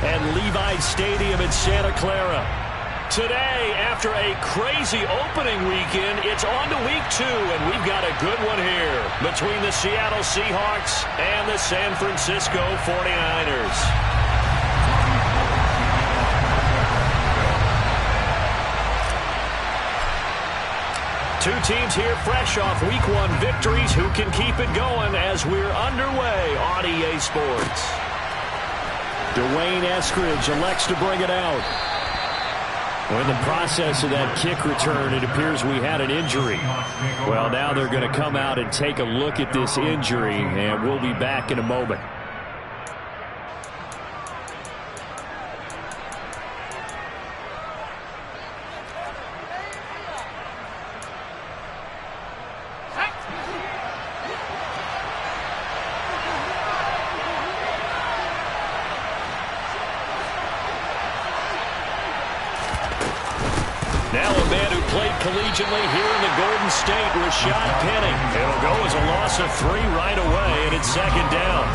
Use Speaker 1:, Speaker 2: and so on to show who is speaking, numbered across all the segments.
Speaker 1: at Levi Stadium in Santa Clara. Today, after a crazy opening weekend, it's on to week 2, and we've got a good one here between the Seattle Seahawks and the San Francisco 49ers. Two teams here fresh off Week 1 victories. Who can keep it going as we're underway on EA Sports? Dwayne Eskridge elects to bring it out. Well, in the process of that kick return, it appears we had an injury. Well, now they're going to come out and take a look at this injury, and we'll be back in a moment. Now a man who played collegiately here in the Golden State, Rashad Penny. It'll go as a loss of 3 right away, and it's second down.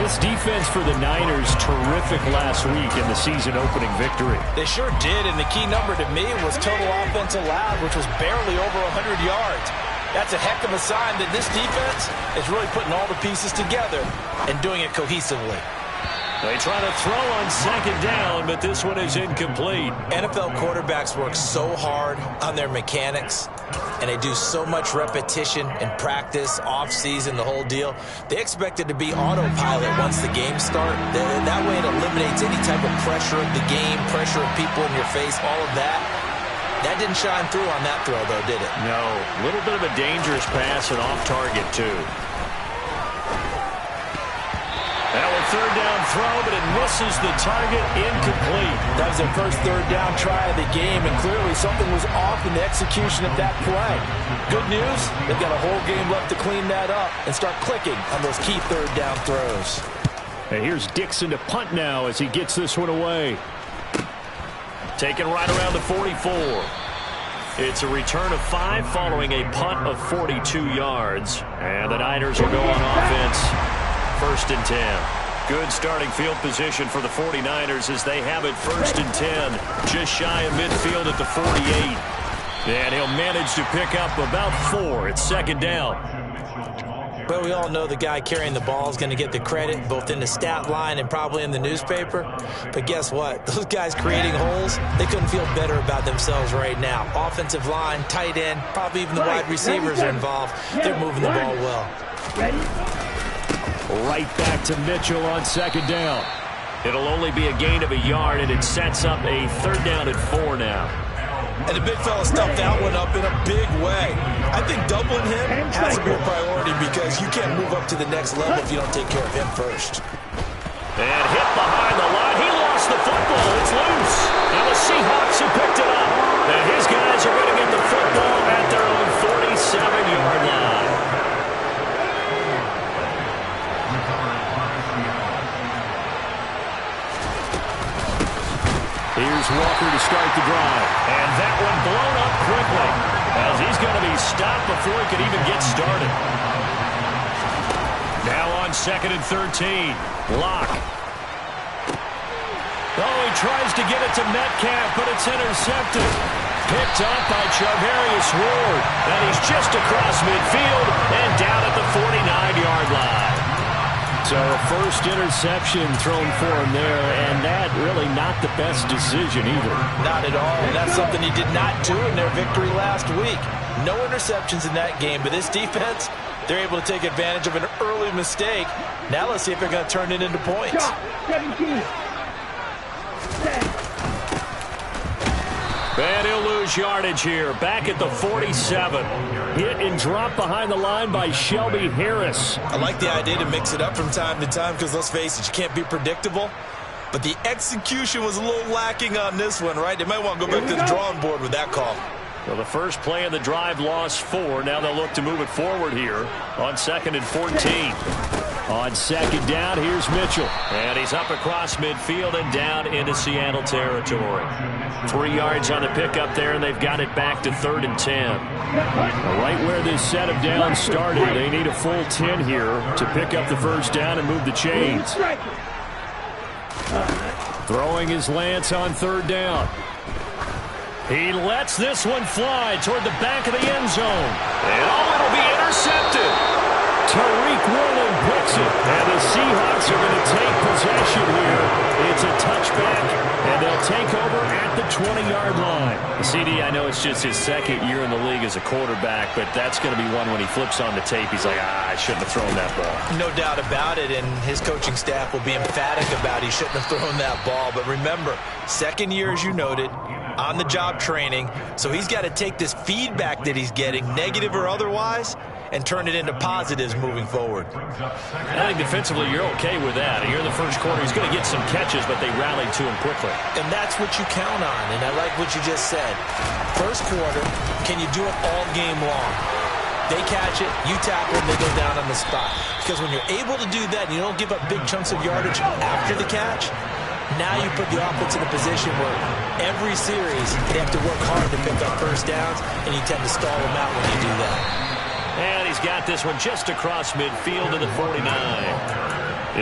Speaker 1: This defense for the Niners, terrific last week in the season-opening victory.
Speaker 2: They sure did, and the key number to me was total offense allowed, which was barely over 100 yards. That's a heck of a sign that this defense is really putting all the pieces together and doing it cohesively.
Speaker 1: They try to throw on second down, but this one is incomplete.
Speaker 2: NFL quarterbacks work so hard on their mechanics, and they do so much repetition and practice, off-season, the whole deal. They expect it to be autopilot once the games start. That way it eliminates any type of pressure of the game, pressure of people in your face, all of that. That didn't shine through on that throw, though, did it?
Speaker 1: No. A little bit of a dangerous pass and off target, too. Now a third down throw, but it misses the target, incomplete.
Speaker 2: That was their first third down try of the game, and clearly something was off in the execution of that play. Good news, they've got a whole game left to clean that up and start clicking on those key third down throws.
Speaker 1: And here's Dixon to punt now as he gets this one away. Taken right around the 44. It's a return of 5 following a punt of 42 yards. And the Niners will go on offense. 1st and 10. Good starting field position for the 49ers as they have it 1st and 10. Just shy of midfield at the 48. And he'll manage to pick up about 4 at second down.
Speaker 2: But we all know the guy carrying the ball is going to get the credit both in the stat line and probably in the newspaper. But guess what? Those guys creating holes, they couldn't feel better about themselves right now. Offensive line, tight end, probably even the wide receivers are involved. They're moving the ball well.
Speaker 1: Right back to Mitchell on second down. It'll only be a gain of a yard, and it sets up a 3rd down and 4 now.
Speaker 2: And the big fella stuffed that one up in a big way. I think doubling him has to be a priority because you can't move up to the next level if you don't take care of him first.
Speaker 1: And hit behind the line. He lost the football. It's loose. And the Seahawks have picked it up. And his guys are going to get the football at their own 47-yard line. Here's Walker to start the drive. And that one blown up quickly as he's going to be stopped before he can even get started. Now on 2nd and 13. Lock. Oh, he tries to get it to Metcalf, but it's intercepted. Picked up by Charvarius Ward. And he's just across midfield and down at the 49-yard line. So a first interception thrown for him there, and that really not the best decision either.
Speaker 2: Not at all, and that's something he did not do in their victory last week. No interceptions in that game, but this defense, they're able to take advantage of an early mistake. Now let's see if they're going to turn it into points.
Speaker 1: And he'll lose yardage here. Back at the 47. Hit and drop behind the line by Shelby Harris.
Speaker 2: I like the idea to mix it up from time to time because, let's face it, you can't be predictable. But the execution was a little lacking on this one, right? They might want to go back to the drawing board with that call.
Speaker 1: Well, the first play of the drive lost 4. Now they'll look to move it forward here on 2nd and 14. On second down, here's Mitchell. And he's up across midfield and down into Seattle territory. 3 yards on the pickup there, and they've got it back to 3rd and 10. Right where this set of downs started, they need a full 10 here to pick up the first down and move the chains. Throwing his lance on third down. He lets this one fly toward the back of the end zone. And it'll be intercepted. Tariq Woolen picks it, and the Seahawks are going to take possession here. It's a touchback, and they'll take over at the 20-yard line.
Speaker 3: CD, I know it's just his second year in the league as a quarterback, but that's going to be one when he flips on the tape. He's like, I shouldn't have thrown that ball.
Speaker 2: No doubt about it, and his coaching staff will be emphatic about he shouldn't have thrown that ball. But remember, second year, as you noted, on-the-job training, so he's got to take this feedback that he's getting, negative or otherwise, and turn it into positives moving forward.
Speaker 1: I think defensively you're okay with that. Here in the first quarter, he's going to get some catches, but they rallied to him quickly.
Speaker 2: And that's what you count on, and I like what you just said. First quarter, can you do it all game long? They catch it, you tackle them, they go down on the spot. Because when you're able to do that and you don't give up big chunks of yardage after the catch, now you put the offense in a position where every series they have to work hard to pick up first downs, and you tend to stall them out when you do that.
Speaker 1: And he's got this one just across midfield to the 49.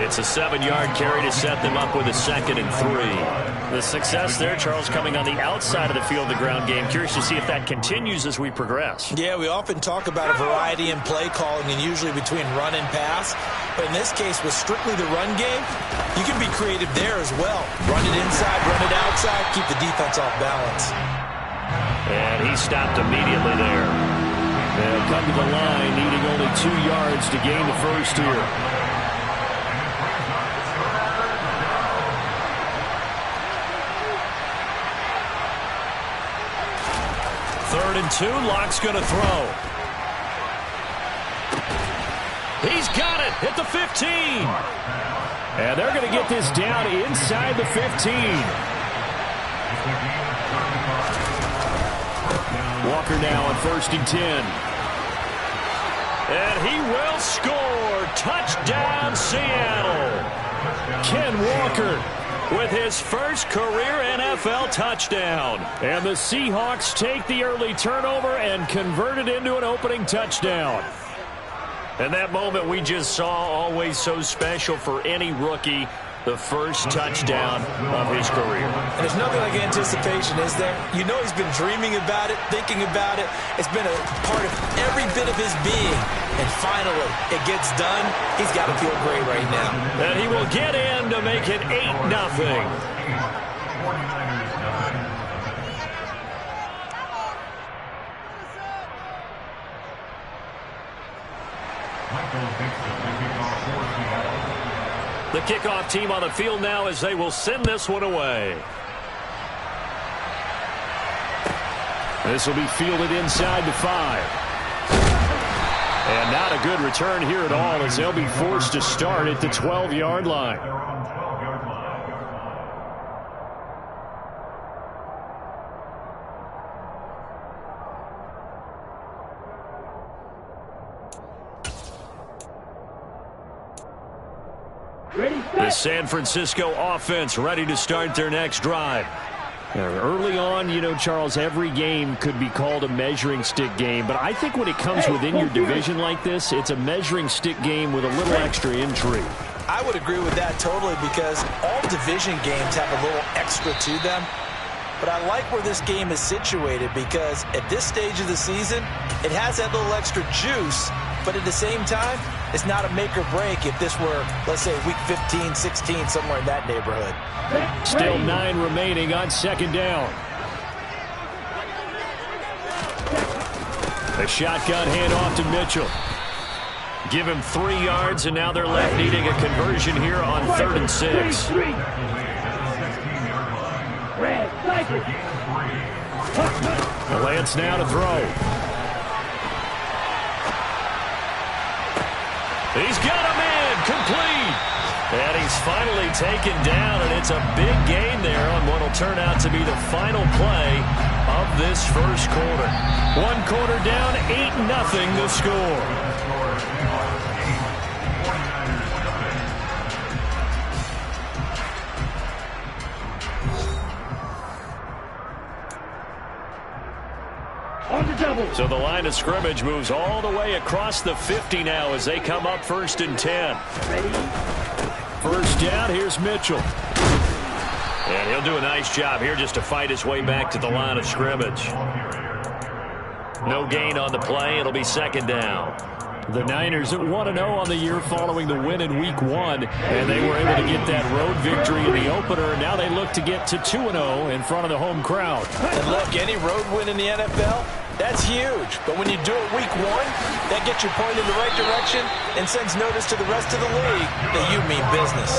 Speaker 1: It's a 7-yard carry to set them up with a 2nd and 3. The success there, Charles, coming on the outside of the field, the ground game. Curious to see if that continues as we progress.
Speaker 2: Yeah, we often talk about a variety in play calling and usually between run and pass. But in this case, with strictly the run game, you can be creative there as well. Run it inside, run it outside, keep the defense off balance.
Speaker 1: And he stopped immediately there. They'll come to the line, needing only 2 yards to gain the first here. Third and 2, Locke's going to throw. He's got it at the 15. And they're going to get this down inside the 15. Walker now on 1st and 10. And he will score. Touchdown, Seattle. Ken Walker with his first career NFL touchdown. And the Seahawks take the early turnover and convert it into an opening touchdown. And that moment we just saw, always so special for any rookie. The first touchdown of his career.
Speaker 2: And there's nothing like anticipation, is there? You know he's been dreaming about it, thinking about it. It's been a part of every bit of his being. And finally, it gets done. He's got to feel great right now.
Speaker 1: And he will get in to make it 8-0. The kickoff team on the field now as they will send this one away. This will be fielded inside the 5. And not a good return here at all as they'll be forced to start at the 12-yard line. The San Francisco offense ready to start their next drive. Early on, you know, Charles, every game could be called a measuring stick game, but I think when it comes within your division like this, it's a measuring stick game with a little extra intrigue.
Speaker 2: I would agree with that totally because all division games have a little extra to them. But I like where this game is situated because at this stage of the season, it has that little extra juice, but at the same time, it's not a make or break if this were, let's say, week 15, 16, somewhere in that neighborhood.
Speaker 1: Still 9 remaining on 2nd down. A shotgun handoff to Mitchell. Give him 3 yards, and now they're left needing a conversion here on 3rd and 6. Lance now to throw. He's got him in, complete. And he's finally taken down, and it's a big gain there on what will turn out to be the final play of this first quarter. 1 quarter down, 8-0 the score. So the line of scrimmage moves all the way across the 50 now as they come up 1st and 10. First down, here's Mitchell. He'll do a nice job here just to fight his way back to the line of scrimmage. No gain on the play. It'll be second down.
Speaker 3: The Niners at 1-0 on the year following the win in Week 1, and they were able to get that road victory in the opener. Now they look to get to 2-0 in front of the home crowd.
Speaker 2: And look, any road win in the NFL, that's huge. But when you do it Week 1, that gets you pointed in the right direction and sends notice to the rest of the league that you mean business.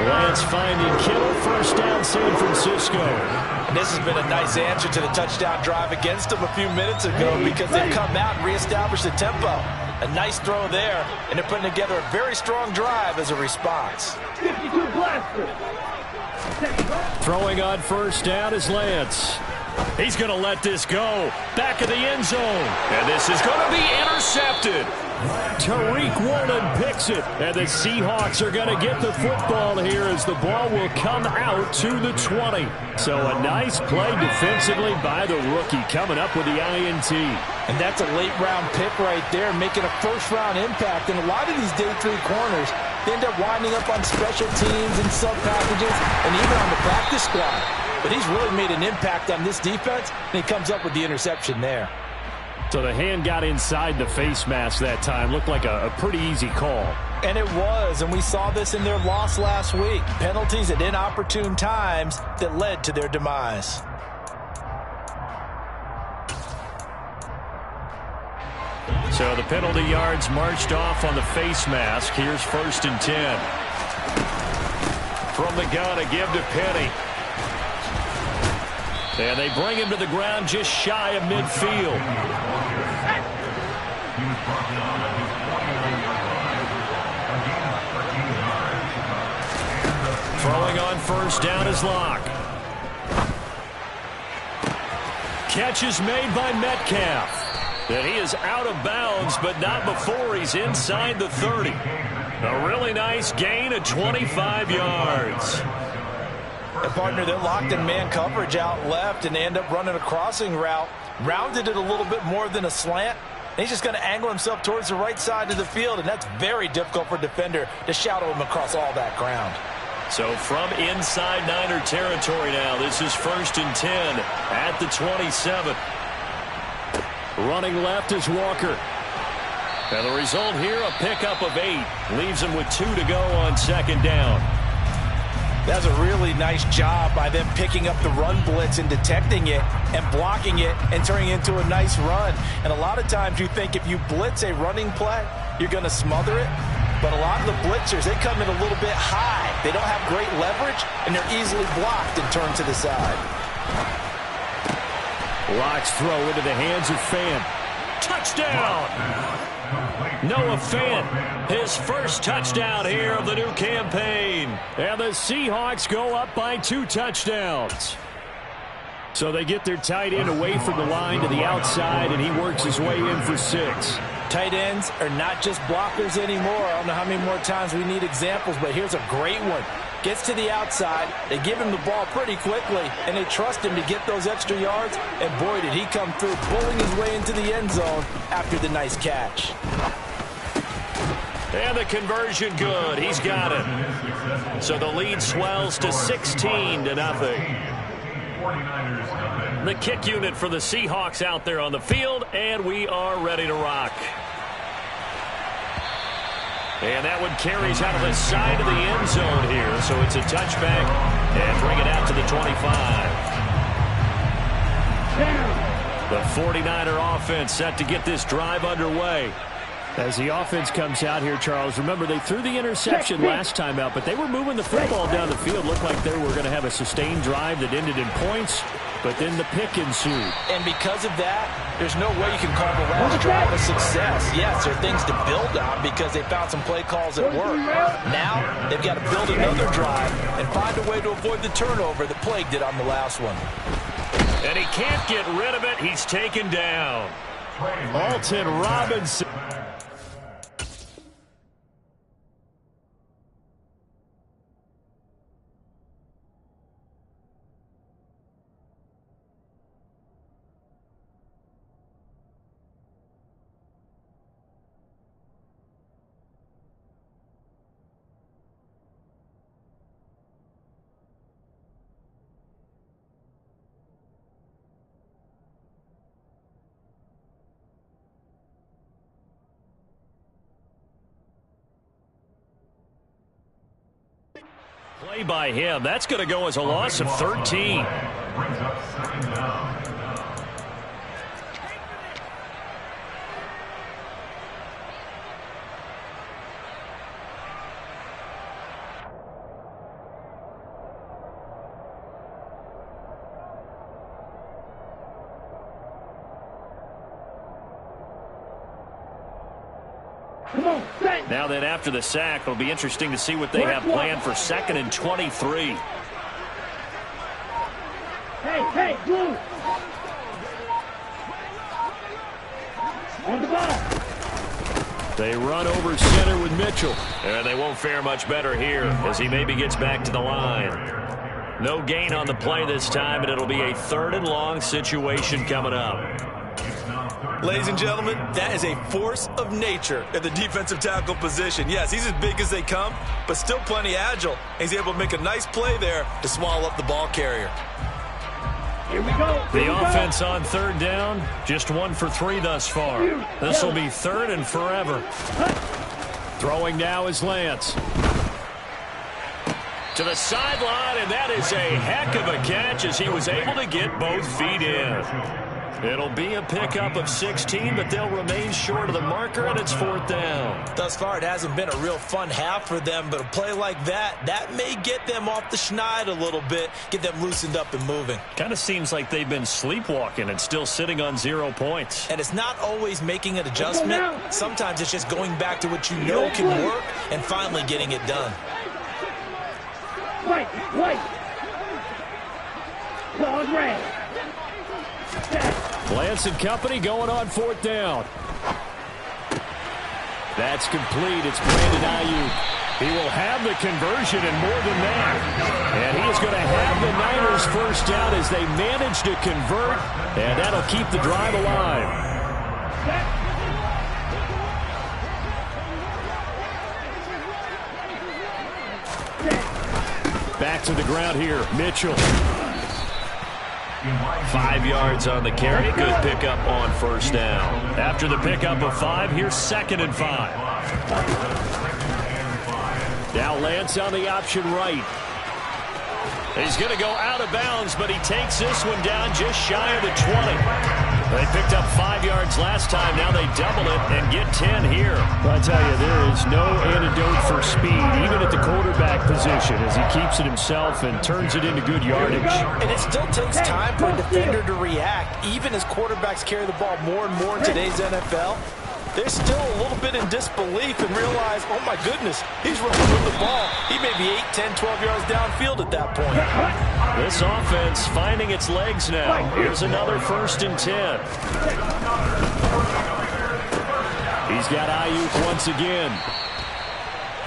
Speaker 3: Lance finding Kittle, first down San Francisco.
Speaker 2: And this has been a nice answer to the touchdown drive against them a few minutes ago because they've come out and reestablished the tempo. A nice throw there, and they're putting together a very strong drive as a response.
Speaker 3: Throwing on first down is Lance. He's going to let this go. Back of the end zone.
Speaker 1: And this is going to be intercepted.
Speaker 3: Tariq Woolen picks it. And the Seahawks are going to get the football here as the ball will come out to the 20. So a nice play defensively by the rookie coming up with the INT.
Speaker 2: And that's a late-round pick right there, making a first-round impact. And a lot of these day 3 corners, they end up winding up on special teams and sub-packages and even on the practice squad. But he's really made an impact on this defense, and he comes up with the interception there.
Speaker 3: So the hand got inside the face mask that time. Looked like a pretty easy call.
Speaker 2: And it was, and we saw this in their loss last week. Penalties at inopportune times that led to their demise.
Speaker 3: So the penalty yards marched off on the face mask. Here's 1st and 10.
Speaker 1: From the gun, a give to Penny.
Speaker 3: And they bring him to the ground just shy of midfield. Throwing on first down is Locke. Catch is made by Metcalf. And he is out of bounds, but not before he's inside the 30. A really nice gain of 25 yards.
Speaker 2: And partner, they're locked in man coverage out left, and they end up running a crossing route. Rounded it a little bit more than a slant. And he's just going to angle himself towards the right side of the field, and that's very difficult for a defender to shadow him across all that ground.
Speaker 1: So from inside Niner territory now, this is 1st and 10 at the 27.
Speaker 3: Running left is Walker.
Speaker 1: And the result here, a pickup of 8. Leaves him with 2 to go on second down.
Speaker 2: That's a really nice job by them picking up the run blitz and detecting it and blocking it and turning it into a nice run. And a lot of times you think if you blitz a running play, you're going to smother it. But a lot of the blitzers, they come in a little bit high. They don't have great leverage, and they're easily blocked and turned to the side.
Speaker 3: Locke's throw into the hands of Fant.
Speaker 1: Touchdown! Noah Fant, his first touchdown here of the new campaign.
Speaker 3: And the Seahawks go up by 2 touchdowns. So they get their tight end away from the line to the outside, and he works his way in for 6.
Speaker 2: Tight ends are not just blockers anymore. I don't know how many more times we need examples, but here's a great one. Gets to the outside, they give him the ball pretty quickly, and they trust him to get those extra yards, and boy, did he come through, pulling his way into the end zone after the nice catch.
Speaker 1: And the conversion good. He's got it. So the lead swells to 16-0. The kick unit for the Seahawks out there on the field, and we are ready to rock. And that one carries out of the side of the end zone here, so it's a touchback and bring it out to the 25. The 49er offense set to get this drive underway.
Speaker 3: As the offense comes out here, Charles, remember they threw the interception last time out, but they were moving the football down the field. Looked like they were going to have a sustained drive that ended in points, but then the pick ensued.
Speaker 2: And because of that, there's no way you can call the last drive a success. Yes, there are things to build on because they found some play calls that work. Now, they've got to build another drive and find a way to avoid the turnover that plagued it on the last one.
Speaker 1: And he can't get rid of it. He's taken down.
Speaker 3: Alton Robinson. Play by him. That's going to go as a loss of 13.
Speaker 4: Brings up second down.
Speaker 3: Now then, after the sack, it'll be interesting to see what they have planned for 2nd and 23.
Speaker 5: Hey, blue! On the ball!
Speaker 3: They run over center with Mitchell. And they won't fare much better here as he maybe gets back to the line. No gain on the play this time, and it'll be a 3rd and long situation coming up.
Speaker 2: Ladies and gentlemen, that is a force of nature at the defensive tackle position. Yes, he's as big as they come, but still plenty agile. He's able to make a nice play there to swallow up the ball carrier.
Speaker 5: Here we go.
Speaker 3: The offense on 3rd down, just 1 for 3 thus far. This will be 3rd and forever. Throwing now is Lance. To the sideline, and that is a heck of a catch as he was able to get both feet in. It'll be a pickup of 16, but they'll remain short of the marker, and it's 4th down.
Speaker 2: Thus far, it hasn't been a real fun half for them, but a play like that may get them off the schneid a little bit, get them loosened up and moving.
Speaker 3: Kind of seems like they've been sleepwalking and still sitting on 0 points.
Speaker 2: And it's not always making an adjustment. Sometimes it's just going back to what you know can work and finally getting it done.
Speaker 5: White! Claws red!
Speaker 3: Lance and company going on 4th down. That's complete. It's Brandon Ayuk. He will have the conversion and more than that. And he is going to have the Niners first down as they manage to convert. And that'll keep the drive alive. Back to the ground here. Mitchell. 5 yards on the carry. Good pickup on 1st down. After the pickup of 5, here's 2nd and 5. Now Lance on the option right. He's going to go out of bounds, but he takes this one down just shy of the 20. They picked up 5 yards last time. Now they double it and get 10 here. I tell you, there is no antidote for speed, even at the quarterback position, as he keeps it himself and turns it into good yardage.
Speaker 2: And it still takes time for a defender to react. Even as quarterbacks carry the ball more and more in today's NFL, they're still a little bit in disbelief and realize, oh my goodness, he's running with the ball. He may be 8, 10, 12 yards downfield at that point.
Speaker 3: This offense finding its legs now. Here's another 1st and 10. He's got Ayuk once again.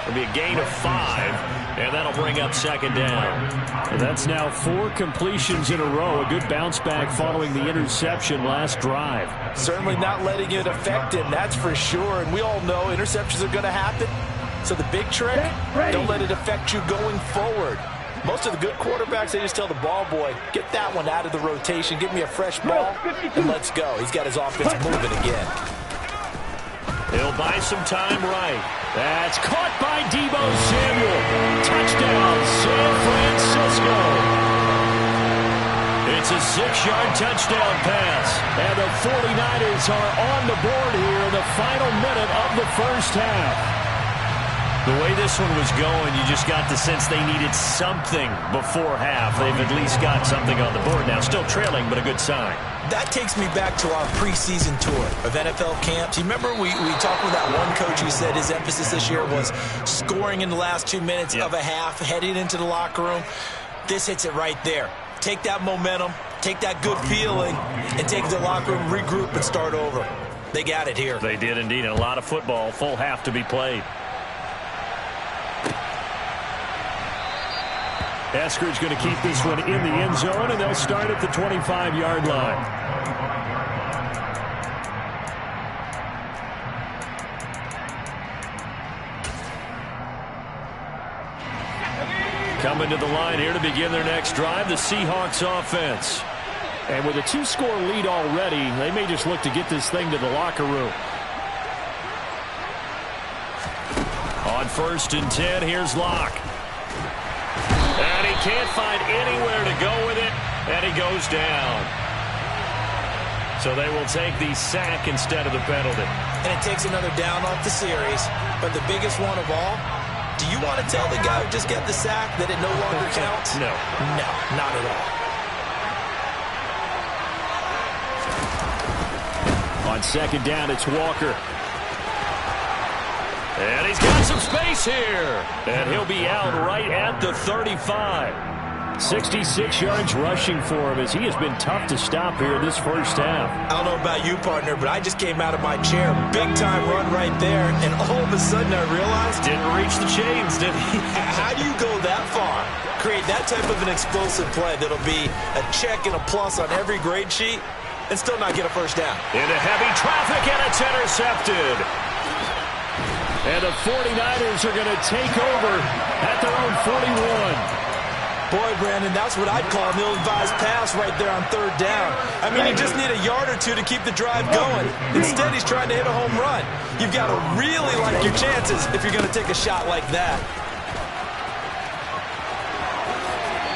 Speaker 3: It'll be a gain of 5, and that'll bring up 2nd down. And that's now 4 completions in a row. A good bounce back following the interception last drive.
Speaker 2: Certainly not letting it affect him, that's for sure. And we all know interceptions are going to happen. So the big trick, don't let it affect you going forward. Most of the good quarterbacks, they just tell the ball boy, get that one out of the rotation, give me a fresh ball, and let's go. He's got his offense moving again.
Speaker 3: He'll buy some time right. That's caught by Deebo Samuel. Touchdown, San Francisco. It's a 6-yard touchdown pass. And the 49ers are on the board here in the final minute of the 1st half. The way this one was going, you just got the sense they needed something before half. They've at least got something on the board now. Still trailing, but a good sign.
Speaker 2: That takes me back to our preseason tour of NFL camps. You remember we talked with that one coach who said his emphasis this year was scoring in the last 2 minutes of a half, heading into the locker room. This hits it right there. Take that momentum, take that good feeling, and take the locker room, regroup, and start over. They got it here.
Speaker 3: They did indeed. And a lot of football, full half to be played. Eskridge going to keep this one in the end zone, and they'll start at the 25-yard line. Coming to the line here to begin their next drive, the Seahawks offense. And with a 2-score lead already, they may just look to get this thing to the locker room. On 1st and 10, here's Locke.
Speaker 1: can't find anywhere to go with it, and he goes down. So they will take the sack instead of the penalty.
Speaker 2: And it takes another down off the series. But the biggest one of all, do you want to tell the guy who just got the sack that it no longer counts?
Speaker 1: No.
Speaker 2: No, not at
Speaker 3: all. On second down, it's Walker.
Speaker 1: And he's got some space here. And he'll be out right at the 35.
Speaker 3: 66 yards rushing for him as he has been tough to stop here in this first half.
Speaker 2: I don't know about you, partner, but I just came out of my chair. Big-time run right there, and all of a sudden I realized...
Speaker 1: Didn't reach the chains, did he?
Speaker 2: How do you go that far? Create that type of an explosive play that'll be a check and a plus on every grade sheet and still not get a first down.
Speaker 1: Into heavy traffic, and it's intercepted.
Speaker 3: And the 49ers are going to take over at their own 41.
Speaker 2: Boy, Brandon, that's what I'd call an ill-advised pass right there on third down. I mean, you just need a yard or two to keep the drive going. Instead, he's trying to hit a home run. You've got to really like your chances if you're going to take a shot like that.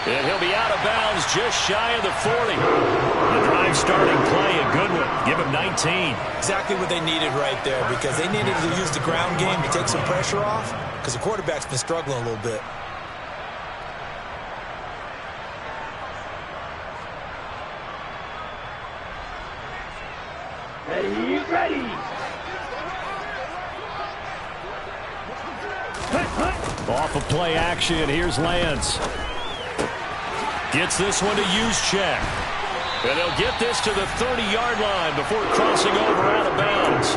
Speaker 1: And he'll be out of bounds just shy of the 40. The drive starting play, a good one. Give him 19.
Speaker 2: Exactly what they needed right there because they needed to use the ground game to take some pressure off because the quarterback's been struggling a little bit.
Speaker 5: Ready.
Speaker 3: Off of play action, here's Lance.
Speaker 1: Gets this one to Juszczyk. And they'll get this to the 30-yard line before crossing over out of bounds.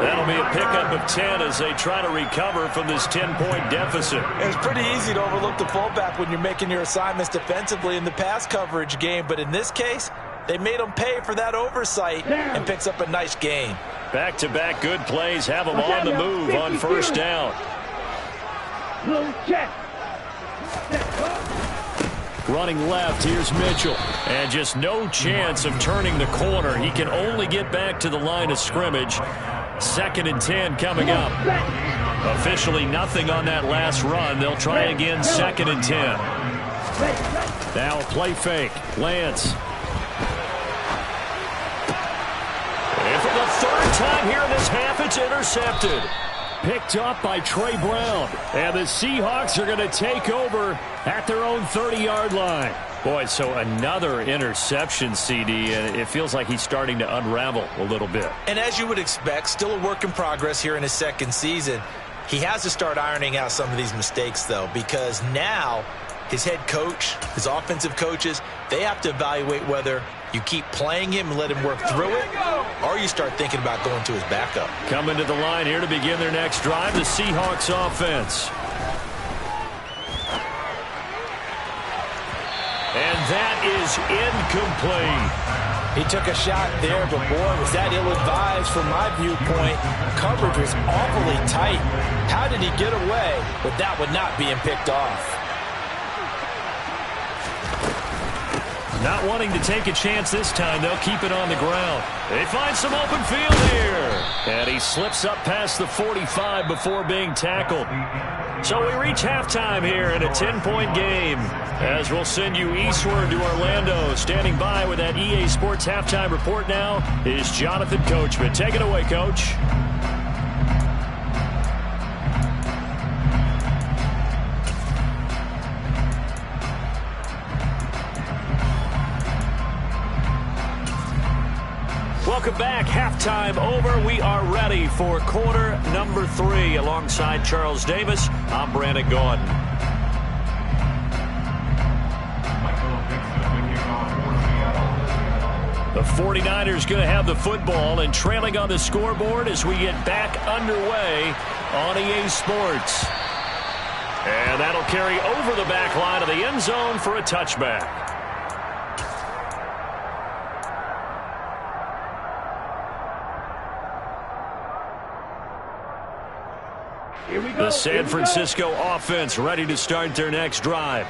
Speaker 1: That'll be a pickup of 10 as they try to recover from this 10-point deficit.
Speaker 2: It's pretty easy to overlook the fullback when you're making your assignments defensively in the pass coverage game, but in this case, they made him pay for that oversight and picks up a nice gain.
Speaker 1: Back-to-back good plays have him on the move on first down.
Speaker 5: Check.
Speaker 3: Running left, here's Mitchell.
Speaker 1: And just no chance of turning the corner. He can only get back to the line of scrimmage. 2nd and 10 coming up. Officially nothing on that last run. They'll try again 2nd and 10.
Speaker 3: Now a play fake. Lance.
Speaker 1: And for the 3rd time here in this half, it's intercepted.
Speaker 3: Picked up by Trey Brown. And the Seahawks are going to take over at their own 30-yard line.
Speaker 1: Boy, so another interception, CD, and it feels like he's starting to unravel a little bit.
Speaker 2: And as you would expect, still a work in progress here in his 2nd season. He has to start ironing out some of these mistakes, though, because now his head coach, his offensive coaches, they have to evaluate whether you keep playing him and let him work through it, or you start thinking about going to his backup.
Speaker 1: Coming to the line here to begin their next drive, the Seahawks offense. And that is incomplete.
Speaker 2: He took a shot there, but boy, was that ill-advised from my viewpoint. Coverage was awfully tight. How did he get away with that one not being picked off?
Speaker 1: Not wanting to take a chance this time, they'll keep it on the ground. They find some open field here. And he slips up past the 45 before being tackled. So we reach halftime here in a 10-point game. As we'll send you eastward to Orlando. Standing by with that EA Sports halftime report now is Jonathan Coachman. Take it away, Coach. Welcome back. Halftime over. We are ready for quarter number 3. Alongside Charles Davis, I'm Brandon Gordon. The 49ers going to have the football and trailing on the scoreboard as we get back underway on EA Sports. And that'll carry over the back line of the end zone for a touchback. The San Francisco offense ready to start their next drive.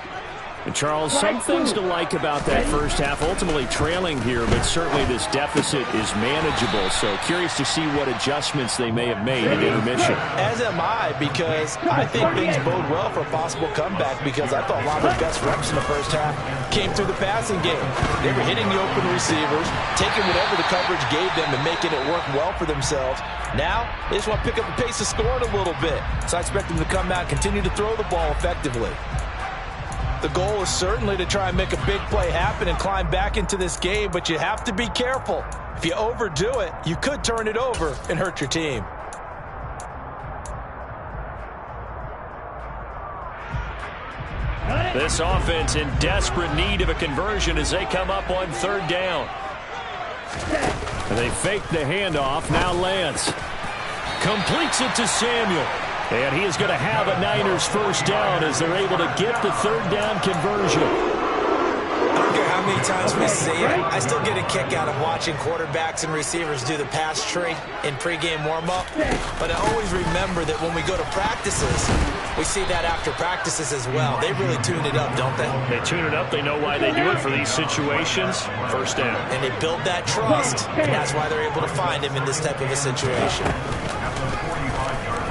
Speaker 3: And Charles, some things to like about that first half. Ultimately trailing here, but certainly this deficit is manageable. So curious to see what adjustments they may have made in intermission.
Speaker 2: As am I, because I think things bode well for a possible comeback, because I thought a lot of the best reps in the first half came through the passing game. They were hitting the open receivers, taking whatever the coverage gave them and making it work well for themselves. Now, they just want to pick up the pace of scoring a little bit. So I expect them to come out and continue to throw the ball effectively. The goal is certainly to try and make a big play happen and climb back into this game, but you have to be careful. If you overdo it, you could turn it over and hurt your team.
Speaker 3: This offense in desperate need of a conversion as they come up on third down. And they fake the handoff. Now Lance completes it to Samuel. And he is going to have a Niners first down as they're able to get the third down conversion.
Speaker 2: I don't care how many times we see it, I still get a kick out of watching quarterbacks and receivers do the pass tree in pregame warm-up. But I always remember that when we go to practices, we see that after practices as well. They really tune it up, don't they?
Speaker 3: They tune it up. They know why they do it for these situations. First down.
Speaker 2: And they build that trust, and that's why they're able to find him in this type of a situation.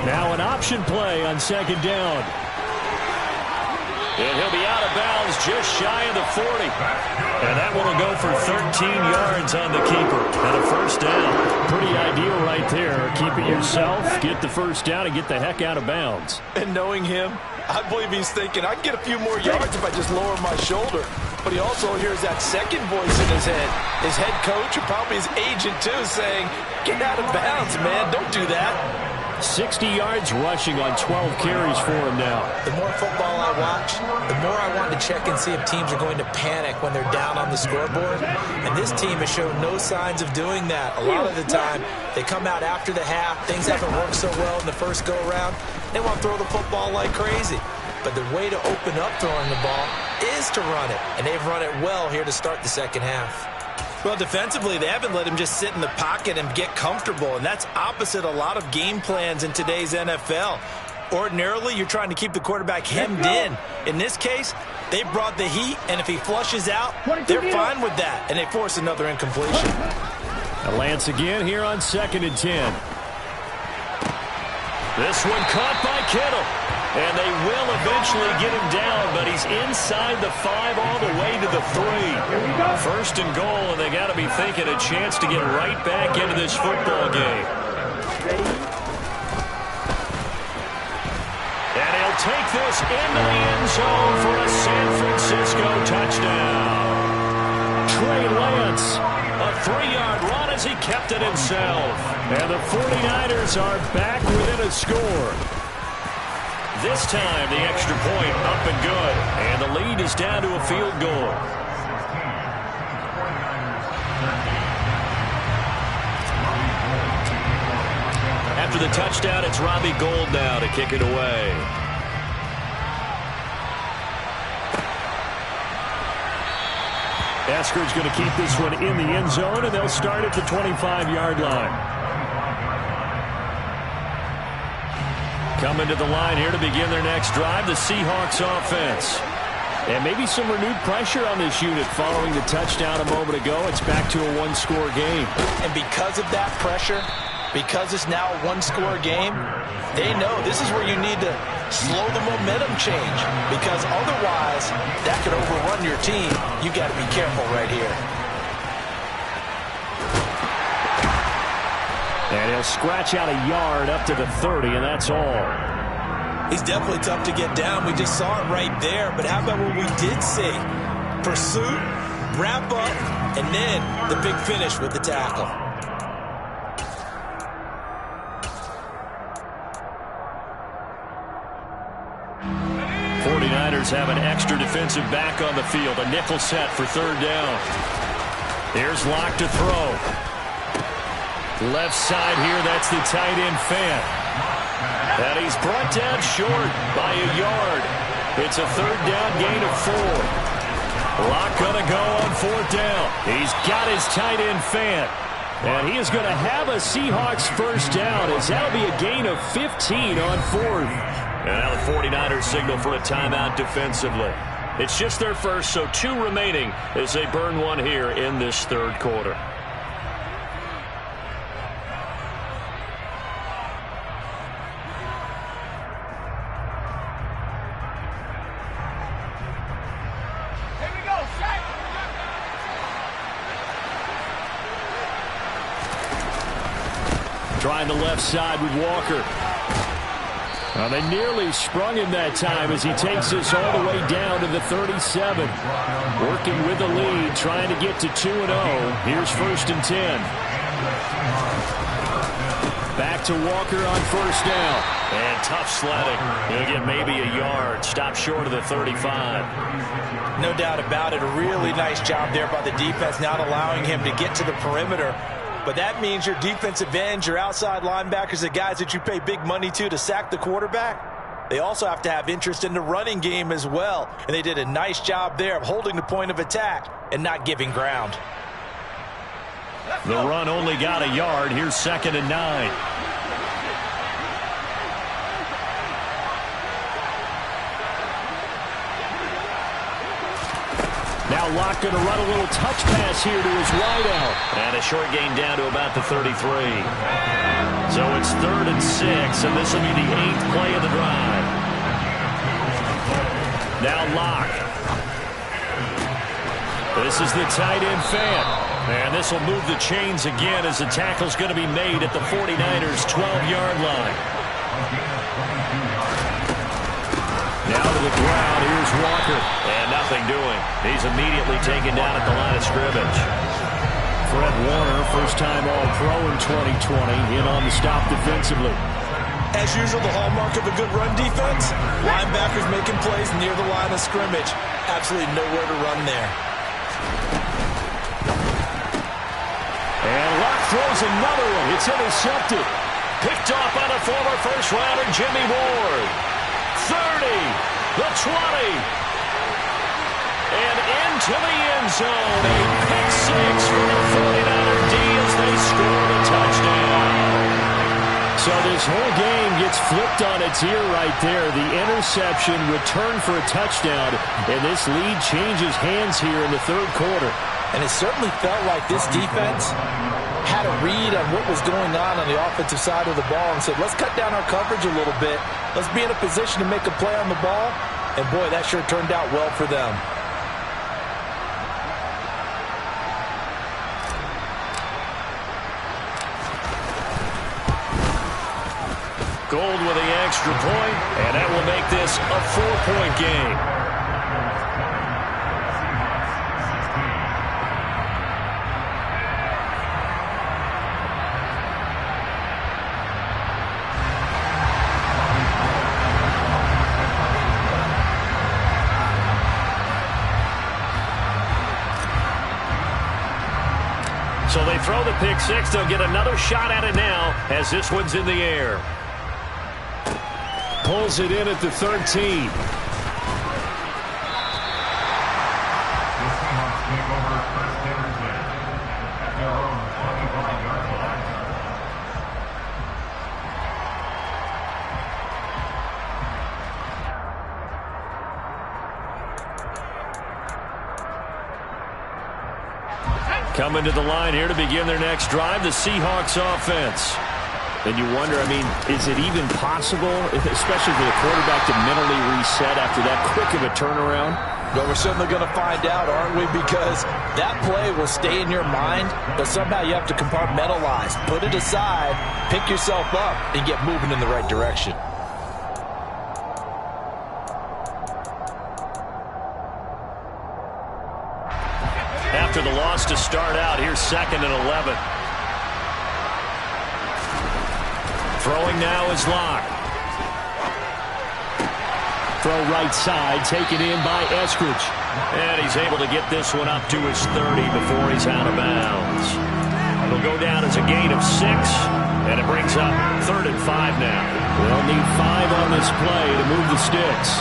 Speaker 3: Now an option play on second down. And he'll be out of bounds just shy of the 40. And that one will go for 13 yards on the keeper. And a first down. Pretty ideal right there. Keep it yourself, get the first down, and get the heck out of bounds.
Speaker 2: And knowing him, I believe he's thinking, I can get a few more yards if I just lower my shoulder. But he also hears that second voice in his head. His head coach and probably his agent too saying, get out of bounds, man. Don't do that.
Speaker 3: 60 yards rushing on 12 carries for him now.
Speaker 2: The more football I watch, the more I want to check and see if teams are going to panic when they're down on the scoreboard. And this team has shown no signs of doing that. A lot of the time, they come out after the half. Things haven't worked so well in the first go-around. They want to throw the football like crazy. But the way to open up throwing the ball is to run it. And they've run it well here to start the second half. Well, defensively, they haven't let him just sit in the pocket and get comfortable, and that's opposite a lot of game plans in today's NFL. Ordinarily, you're trying to keep the quarterback hemmed in. In this case, they brought the heat, and if he flushes out, they're fine with that, and they force another incompletion.
Speaker 3: Lance again here on 2nd and 10. This one caught by Kittle. And they will eventually get him down, but he's inside the 5 all the way to the 3. First and goal, and they got to be thinking a chance to get right back into this football game. And he'll take this into the end zone for a San Francisco touchdown. Trey Lance, a 3-yard run as he kept it himself. And the 49ers are back within a score. This time, the extra point up and good. And the lead is down to a field goal. After the touchdown, it's Robbie Gould now to kick it away. Eskridge going to keep this one in the end zone, and they'll start at the 25-yard line. Coming to the line here to begin their next drive, the Seahawks offense. And maybe some renewed pressure on this unit following the touchdown a moment ago. It's back to a one-score game.
Speaker 2: And because of that pressure, because it's now a one-score game, they know this is where you need to slow the momentum change. Because otherwise, that could overrun your team. You got to be careful right here.
Speaker 3: And he'll scratch out a yard up to the 30, and that's all.
Speaker 2: He's definitely tough to get down. We just saw it right there. But how about what we did see? Pursuit, wrap up, and then the big finish with the tackle.
Speaker 3: Have an extra defensive back on the field. A nickel set for third down. Here's Locke to throw. Left side here, that's the tight end Fant. And he's brought down short by a yard. It's a third down gain of 4. Locke going to go on fourth down. He's got his tight end Fant. And he is going to have a Seahawks first down as that'll be a gain of 15 on fourth. And now the 49ers signal for a timeout defensively.
Speaker 1: It's just their first, so 2 remaining as they burn one here in this third quarter.
Speaker 3: Trying the left side with Walker. They nearly sprung him that time as he takes this all the way down to the 37. Working with the lead, trying to get to 2-0. Here's 1st and 10. Back to Walker on 1st down.
Speaker 1: And tough sledding. He'll get maybe a yard. Stop short of the 35.
Speaker 2: No doubt about it. A really nice job there by the defense, not allowing him to get to the perimeter. But that means your defensive ends, your outside linebackers, the guys that you pay big money to sack the quarterback, they also have to have interest in the running game as well. And they did a nice job there of holding the point of attack and not giving ground.
Speaker 1: The run only got a yard. Here's 2nd and 9.
Speaker 3: Now Locke going to run a little touch pass here to his wideout.
Speaker 1: And a short gain down to about the 33. So it's 3rd and 6, and this will be the 8th play of the drive. Now Locke. This is the tight end fan. And this will move the chains again as the tackle's going to be made at the 49ers' 12-yard line. Now to the ground. Here's Walker. And nothing doing. He's immediately taken down at the line of scrimmage.
Speaker 3: Fred Warner, first-time All-Pro in 2020, in on the stop defensively.
Speaker 2: As usual, the hallmark of a good run defense, linebackers making plays near the line of scrimmage. Absolutely nowhere to run there.
Speaker 3: And Locke throws another one. It's intercepted.
Speaker 1: Picked off by the former first-rounder Jimmy Ward. 30, the 20, and into the end zone. A pick 6 for the 49er D as they score the touchdown.
Speaker 3: So this whole game gets flipped on its ear right there. The interception, return for a touchdown, and this lead changes hands here in the third quarter.
Speaker 2: And it certainly felt like this defense had a read on what was going on the offensive side of the ball and said, let's cut down our coverage a little bit. Let's be in a position to make a play on the ball. And, boy, that sure turned out well for them.
Speaker 1: Gold with the extra point, and that will make this a 4-point game. So they throw the pick 6. They'll get another shot at it now as this one's in the air.
Speaker 3: Pulls it in at the 13.
Speaker 1: Coming to the line here to begin their next drive, the Seahawks offense.
Speaker 3: And you wonder, I mean, is it even possible, especially for the quarterback, to mentally reset after that quick of a turnaround?
Speaker 2: But we're certainly going to find out, aren't we? Because that play will stay in your mind, but somehow you have to compartmentalize. Put it aside, pick yourself up, and get moving in the right direction.
Speaker 1: After the loss to start out, here's 2nd and 11. Throwing now is Locke.
Speaker 3: Throw right side, taken in by Eskridge.
Speaker 1: And he's able to get this one up to his 30 before he's out of bounds. It'll go down as a gain of 6, and it brings up 3rd and 5 now.
Speaker 3: They'll need 5 on this play to move the sticks.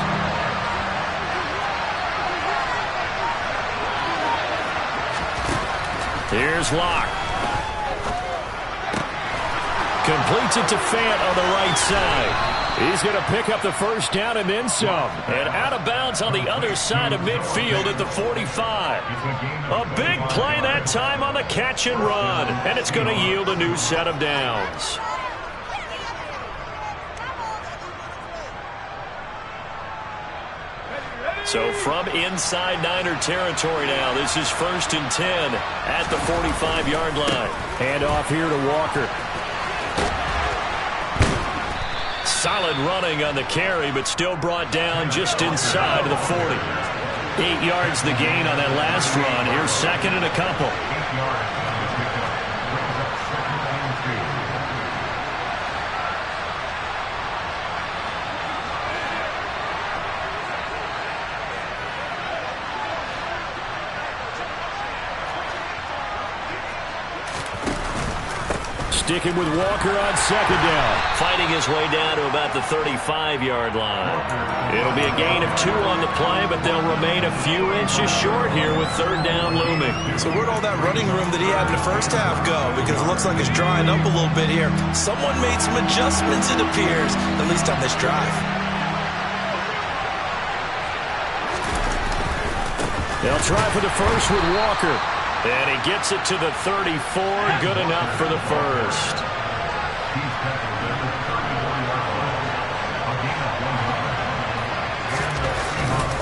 Speaker 1: Here's Locke. Completes it to Fant on the right side.
Speaker 3: He's going to pick up the first down and then some. And out of bounds on the other side of midfield at the 45. A big play that time on the catch and run. And it's going to yield a new set of downs. So from inside Niner territory now, this is 1st and 10 at the 45-yard line. Hand off here to Walker. Solid running on the carry, but still brought down just inside of the 40. 8 yards the gain on that last run. Here's 2nd and a couple.
Speaker 4: 8 yards. Brings up 2nd and 2.
Speaker 3: Sticking with Walker on 2nd down.
Speaker 1: Fighting his way down to about the 35-yard line. It'll be a gain of 2 on the play, but they'll remain a few inches short here with 3rd down looming.
Speaker 2: So where'd all that running room that he had in the first half go? Because it looks like it's drying up a little bit here. Someone made some adjustments, it appears, at least on this drive.
Speaker 3: They'll try for the first with Walker. And he gets it to the 34. Good enough for the first.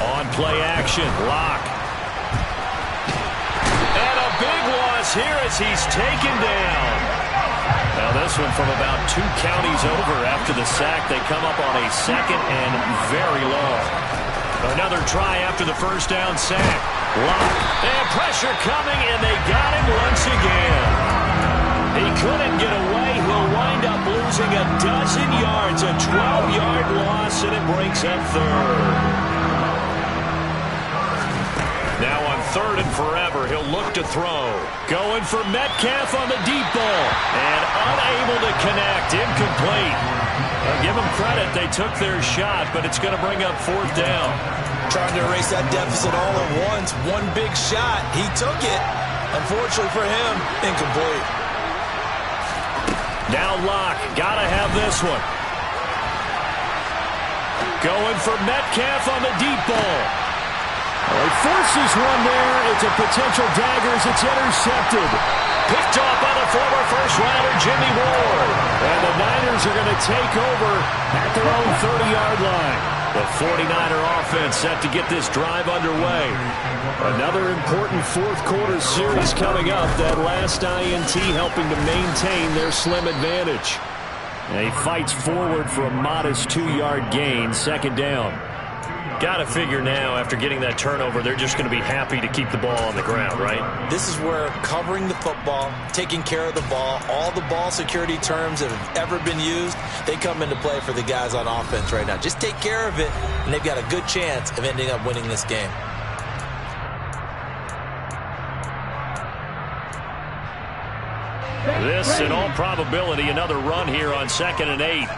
Speaker 3: On play action, Locke. And a big loss here as he's taken down. Now this one from about 2 counties over after the sack. They come up on a 2nd and very long. Another try after the first down sack. Locke. And pressure coming, and they got him once again. He couldn't get away. He'll wind up losing a dozen yards, a 12-yard loss, and it brings up 3rd. Now on 3rd and forever, he'll look to throw. Going for Metcalf on the deep ball. And unable to connect. Incomplete. Give them credit. They took their shot, but it's going to bring up 4th down.
Speaker 2: Trying to erase that deficit all at once. One big shot. He took it. Unfortunately for him, incomplete.
Speaker 3: Now Locke. Got to have this one. Going for Metcalf on the deep ball. Well, he forces one there. It's a potential dagger as it's intercepted. Picked off by the former first-rounder Jimmy Ward. And the Niners are going to take over at their own 30-yard line. The 49er offense set to get this drive underway. Another important fourth-quarter series coming up. That last INT helping to maintain their slim advantage. And he fights forward for a modest 2-yard gain, 2nd down. Got to figure now, after getting that turnover, they're just going to be happy to keep the ball on the ground, right?
Speaker 2: This is where covering the football, taking care of the ball, all the ball security terms that have ever been used, they come into play for the guys on offense right now. Just take care of it, and they've got a good chance of ending up winning this game.
Speaker 3: This, in all probability, another run here on 2nd and 8.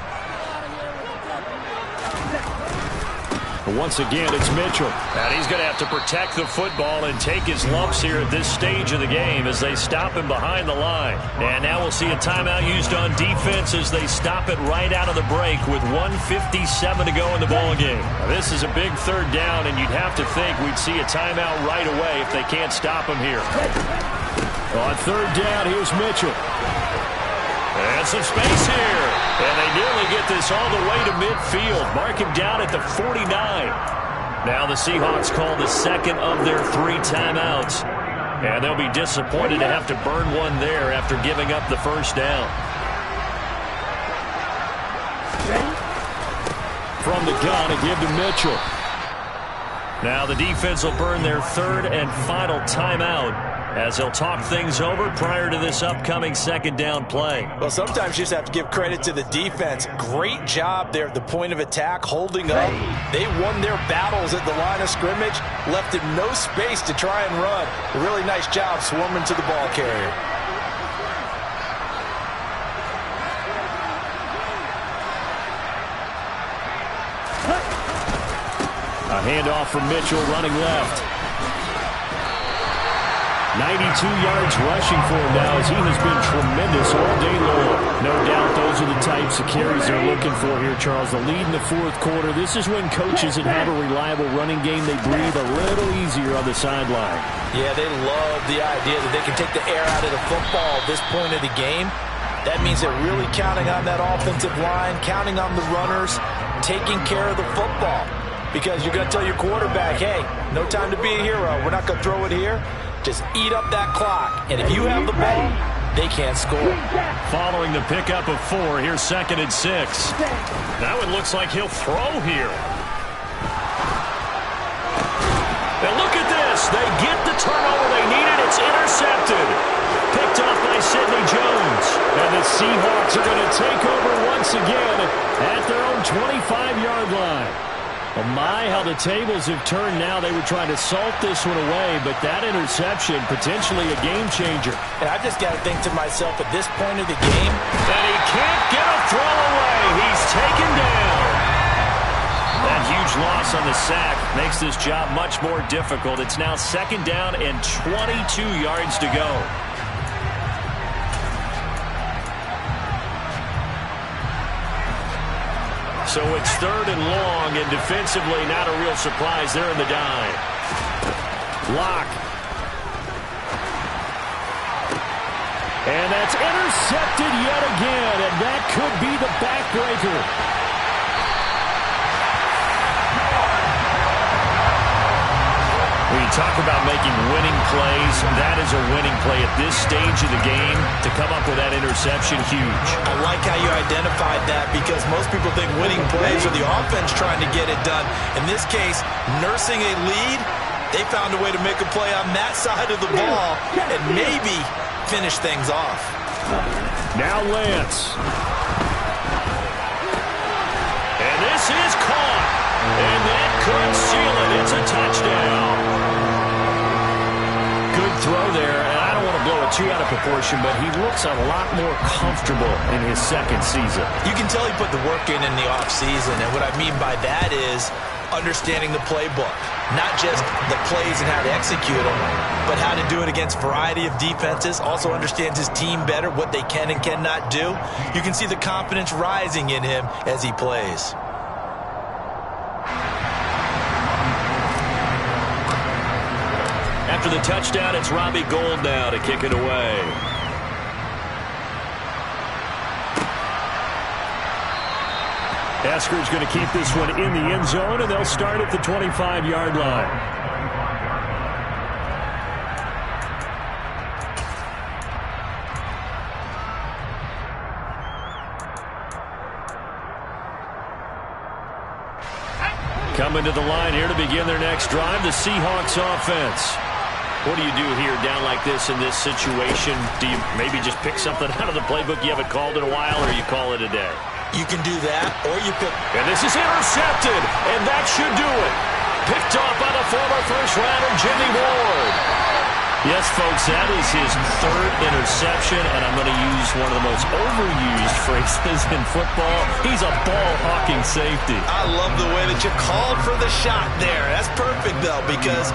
Speaker 3: Once again, it's Mitchell. And he's going to have to protect the football and take his lumps here at this stage of the game as they stop him behind the line. And now we'll see a timeout used on defense as they stop it right out of the break with 1:57 to go in the ballgame. This is a big 3rd down, and you'd have to think we'd see a timeout right away if they can't stop him here. On 3rd down, here's Mitchell. And some space here. And they nearly get this all the way to midfield. Mark him down at the 49. Now the Seahawks call the 2nd of their 3 timeouts. And they'll be disappointed to have to burn one there after giving up the first down. From the gun, a give to Mitchell. Now the defense will burn their 3rd and final timeout as they'll talk things over prior to this upcoming 2nd down play.
Speaker 2: Well, sometimes you just have to give credit to the defense. Great job there at the point of attack, holding up. They won their battles at the line of scrimmage, left him no space to try and run. A really nice job swarming to the ball carrier.
Speaker 3: A handoff from Mitchell running left. 92 yards rushing for him now as he has been tremendous all day long. No doubt those are the types of carries they're looking for here, Charles. The lead in the fourth quarter. This is when coaches that have a reliable running game, they breathe a little easier on the sideline.
Speaker 2: Yeah, they love the idea that they can take the air out of the football at this point of the game. That means they're really counting on that offensive line, counting on the runners, taking care of the football. Because you're going to tell your quarterback, hey, no time to be a hero. We're not going to throw it here. Just eat up that clock. And if you have the ball, they can't score.
Speaker 3: Following the pickup of 4, here's 2nd and 6.
Speaker 1: Now it looks like he'll throw here. And look at this. They get the turnover they needed. It's intercepted. Picked off by Sidney Jones. And the Seahawks are going to take over once again at their own 25-yard line. Oh my, how the tables have turned now. They were trying to salt this one away, but that interception, potentially a game changer.
Speaker 2: And I just got to think to myself at this point of the game,
Speaker 1: that he can't get a throw away. He's taken down. That huge loss on the sack makes this job much more difficult. It's now 2nd down and 22 yards to go. So it's 3rd and long, and defensively not a real surprise. They're in the dime.
Speaker 3: Lock. And that's intercepted yet again, and that could be the backbreaker.
Speaker 1: When you talk about making winning plays, that is a winning play at this stage of the game. To come up with that interception, huge.
Speaker 2: I like how you identified that because most people think winning plays are the offense trying to get it done. In this case, nursing a lead, they found a way to make a play on that side of the ball and maybe finish things off.
Speaker 3: Now Lance.
Speaker 1: And this is caught. And that could seal it. It's a touchdown. Good throw there, and I don't want to blow it too out of proportion, but he looks a lot more comfortable in his 2nd season.
Speaker 2: You can tell he put the work in the offseason, and what I mean by that is understanding the playbook. Not just the plays and how to execute them, but how to do it against a variety of defenses. Also understands his team better, what they can and cannot do. You can see the confidence rising in him as he plays.
Speaker 1: After the touchdown, it's Robbie Gould now to kick it away.
Speaker 3: Esker's going to keep this one in the end zone, and they'll start at the 25-yard line. Coming to the line here to begin their next drive, the Seahawks offense.
Speaker 1: What do you do here down like this in this situation? Do you maybe just pick something out of the playbook you haven't called in a while, or you call it a day?
Speaker 2: You can do that, or you pick.
Speaker 1: And this is intercepted, and that should do it. Picked off by the former first-rounder Jimmy Ward. Yes, folks, that is his 3rd interception, and I'm going to use one of the most overused phrases in football. He's a ball-hawking safety.
Speaker 2: I love the way that you called for the shot there. That's perfect, though, because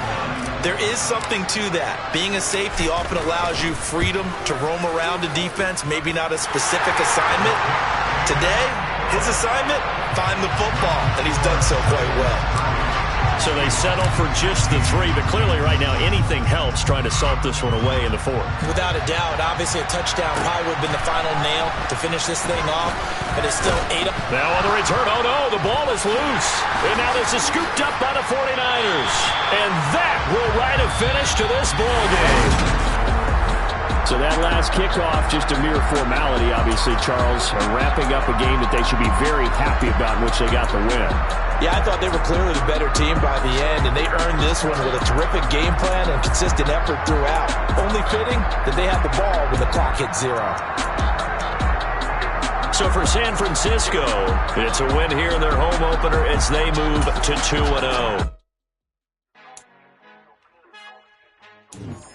Speaker 2: there is something to that. Being a safety often allows you freedom to roam around a defense, maybe not a specific assignment. Today, his assignment, find the football, and he's done so quite well.
Speaker 1: So they settle for just the 3, but clearly right now anything helps trying to salt this one away in the 4th.
Speaker 2: Without a doubt, obviously a touchdown probably would have been the final nail to finish this thing off, but it's still 8 up.
Speaker 1: Now on the return, oh no, the ball is loose. And now this is scooped up by the 49ers. And that will write a finish to this ball game.
Speaker 3: So that last kickoff, just a mere formality, obviously, Charles, wrapping up a game that they should be very happy about, in which they got the win.
Speaker 2: Yeah, I thought they were clearly the better team by the end, and they earned this one with a terrific game plan and consistent effort throughout. Only fitting that they had the ball when the clock hit 0.
Speaker 1: So for San Francisco, it's a win here in their home opener as they move to 2-0.